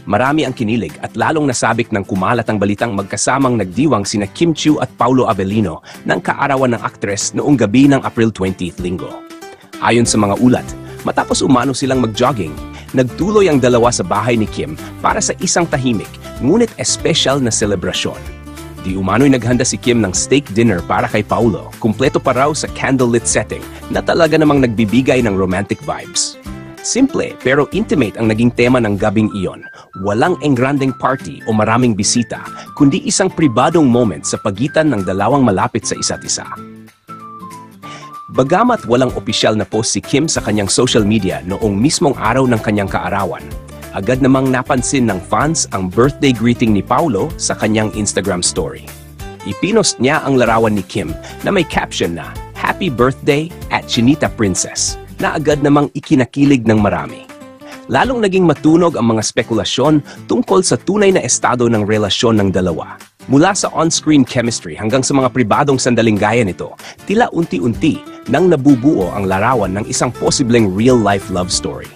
Marami ang kinilig at lalong nasabik ng kumalat ang balitang magkasamang nagdiwang sina Kim Chiu at Paulo Avellino ng kaarawan ng aktres noong gabi ng April 20th linggo. Ayon sa mga ulat, matapos umano silang mag-jogging, nagtuloy ang dalawa sa bahay ni Kim para sa isang tahimik ngunit espesyal na selebrasyon. Di umano'y naghanda si Kim ng steak dinner para kay Paulo, kumpleto pa raw sa candlelit setting na talaga namang nagbibigay ng romantic vibes. Simple pero intimate ang naging tema ng gabing iyon. Walang engranding party o maraming bisita, kundi isang pribadong moment sa pagitan ng dalawang malapit sa isa't isa. Bagamat walang opisyal na post si Kim sa kanyang social media noong mismong araw ng kanyang kaarawan, agad namang napansin ng fans ang birthday greeting ni Paulo sa kanyang Instagram story. Ipinost niya ang larawan ni Kim na may caption na "Happy Birthday at Chinita Princess" na agad namang ikinakilig ng marami. Lalong naging matunog ang mga spekulasyon tungkol sa tunay na estado ng relasyon ng dalawa. Mula sa on-screen chemistry hanggang sa mga pribadong sandaling gaya nito, tila unti-unti nang nabubuo ang larawan ng isang posibleng real-life love story.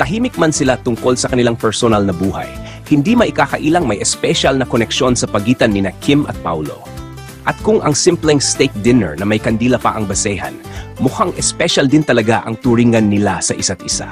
Tahimik man sila tungkol sa kanilang personal na buhay, hindi maikakailang may espesyal na koneksyon sa pagitan nina Kim at Paulo. At kung ang simpleng steak dinner na may kandila pa ang basehan, mukhang espesyal din talaga ang turingan nila sa isa't isa.